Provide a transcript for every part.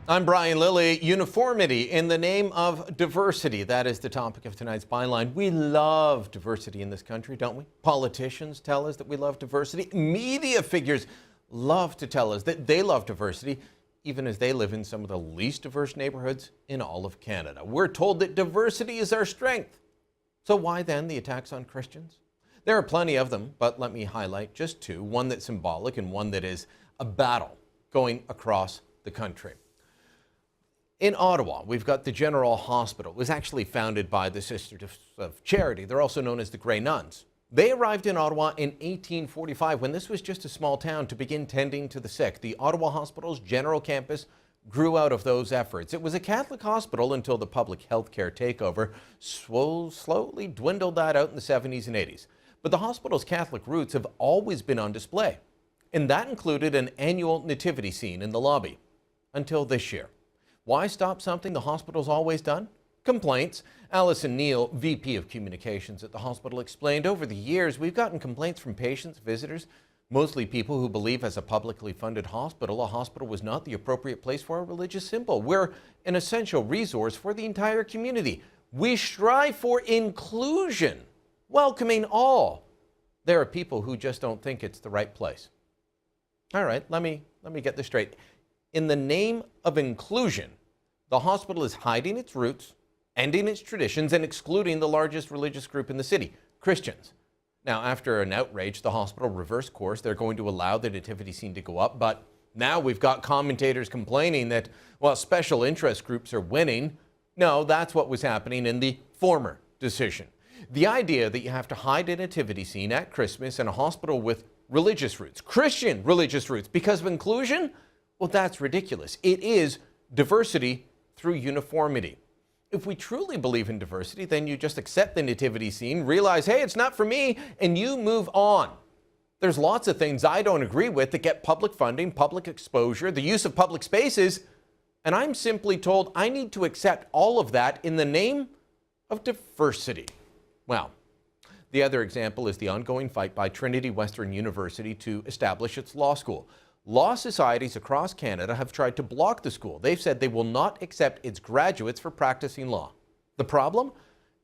I'm Brian Lilly. Uniformity in the name of diversity. That is the topic of tonight's byline. We love diversity in this country, don't we? Politicians tell us that we love diversity. Media figures love to tell us that they love diversity, even as they live in some of the least diverse neighborhoods in all of Canada. We're told that diversity is our strength. So why then the attacks on Christians? There are plenty of them, but let me highlight just two, one that's symbolic and one that is a battle going across the country. In Ottawa, we've got the General Hospital. It was actually founded by the Sisters of Charity. They're also known as the Grey Nuns. They arrived in Ottawa in 1845 when this was just a small town to begin tending to the sick. The Ottawa Hospital's general campus grew out of those efforts. It was a Catholic hospital until the public health care takeover slowly dwindled that out in the 70s and 80s. But the hospital's Catholic roots have always been on display, and that included an annual nativity scene in the lobby until this year. Why stop something the hospital's always done? Complaints. Alison Neal, VP of Communications at the hospital, explained over the years we've gotten complaints from patients, visitors, mostly people who believe as a publicly funded hospital, a hospital was not the appropriate place for a religious symbol. We're an essential resource for the entire community. We strive for inclusion, welcoming all. There are people who just don't think it's the right place. All right, let me get this straight. In the name of inclusion, the hospital is hiding its roots, ending its traditions, and excluding the largest religious group in the city, Christians. Now, after an outrage, the hospital reversed course. They're going to allow the nativity scene to go up, but now we've got commentators complaining that, well, special interest groups are winning. No, that's what was happening in the former decision. The idea that you have to hide a nativity scene at Christmas in a hospital with religious roots, Christian religious roots, because of inclusion? Well, that's ridiculous. It is diversity through uniformity. If we truly believe in diversity, then you just accept the nativity scene, realize, hey, it's not for me, and you move on. There's lots of things I don't agree with that get public funding, public exposure, the use of public spaces, and I'm simply told I need to accept all of that in the name of diversity. Well, the other example is the ongoing fight by Trinity Western University to establish its law school. Law societies across Canada have tried to block the school. They've said they will not accept its graduates for practicing law. The problem?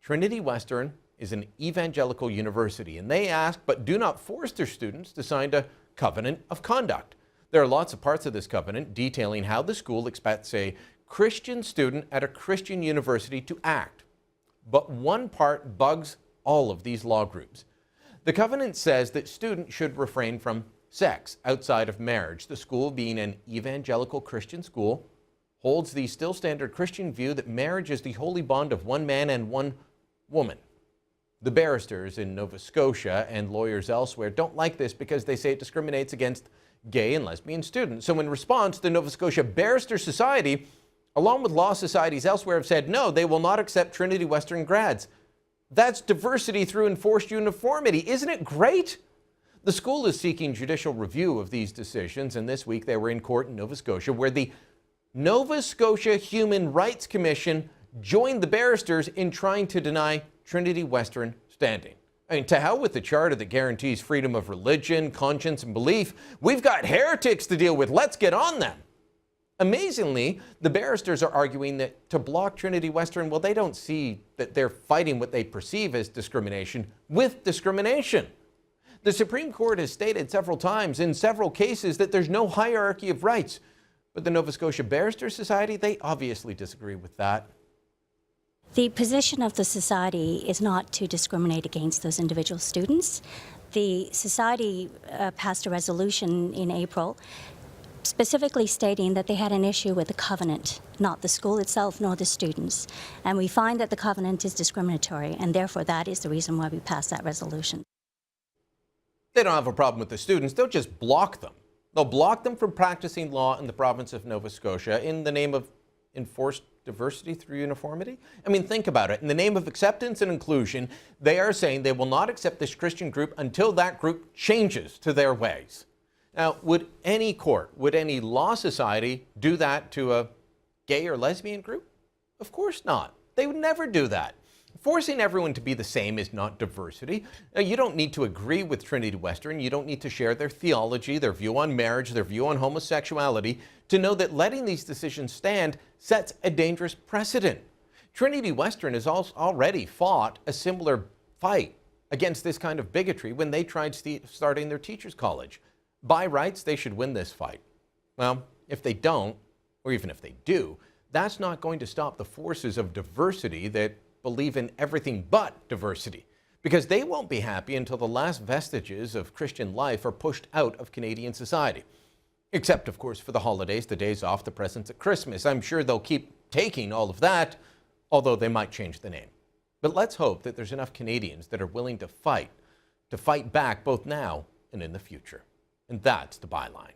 Trinity Western is an evangelical university, and they ask but do not force their students to sign a covenant of conduct. There are lots of parts of this covenant detailing how the school expects a Christian student at a Christian university to act. But one part bugs all of these law groups. The covenant says that students should refrain from sex outside of marriage. The school, being an evangelical Christian school, holds the still standard Christian view that marriage is the holy bond of one man and one woman. The barristers in Nova Scotia and lawyers elsewhere don't like this because they say it discriminates against gay and lesbian students. So in response, the Nova Scotia Barristers Association, along with law societies elsewhere, have said no, they will not accept Trinity Western grads. That's diversity through enforced uniformity. Isn't it great? The school is seeking judicial review of these decisions, and this week they were in court in Nova Scotia, where the Nova Scotia Human Rights Commission joined the barristers in trying to deny Trinity Western standing. I mean, to hell with the charter that guarantees freedom of religion, conscience, and belief. We've got heretics to deal with. Let's get on them. Amazingly, the barristers are arguing that to block Trinity Western, well, they don't see that they're fighting what they perceive as discrimination with discrimination. The Supreme Court has stated several times in several cases that there's no hierarchy of rights. But the Nova Scotia Barristers Society, they obviously disagree with that. The position of the society is not to discriminate against those individual students. The society passed a resolution in April specifically stating that they had an issue with the covenant, not the school itself nor the students. And we find that the covenant is discriminatory, and therefore that is the reason why we passed that resolution. They don't have a problem with the students. They'll just block them. They'll block them from practicing law in the province of Nova Scotia in the name of enforced diversity through uniformity. I mean, think about it. In the name of acceptance and inclusion, they are saying they will not accept this Christian group until that group changes to their ways. Now, would any court, would any law society do that to a gay or lesbian group? Of course not. They would never do that. Forcing everyone to be the same is not diversity. You don't need to agree with Trinity Western. You don't need to share their theology, their view on marriage, their view on homosexuality to know that letting these decisions stand sets a dangerous precedent. Trinity Western has already fought a similar fight against this kind of bigotry when they tried starting their teachers' college. By rights, they should win this fight. Well, if they don't, or even if they do, that's not going to stop the forces of diversity that believe in everything but diversity, because they won't be happy until the last vestiges of Christian life are pushed out of Canadian society. Except, of course, for the holidays, the days off, the presents at Christmas. I'm sure they'll keep taking all of that, although they might change the name. But let's hope that there's enough Canadians that are willing to fight back both now and in the future. And that's the byline.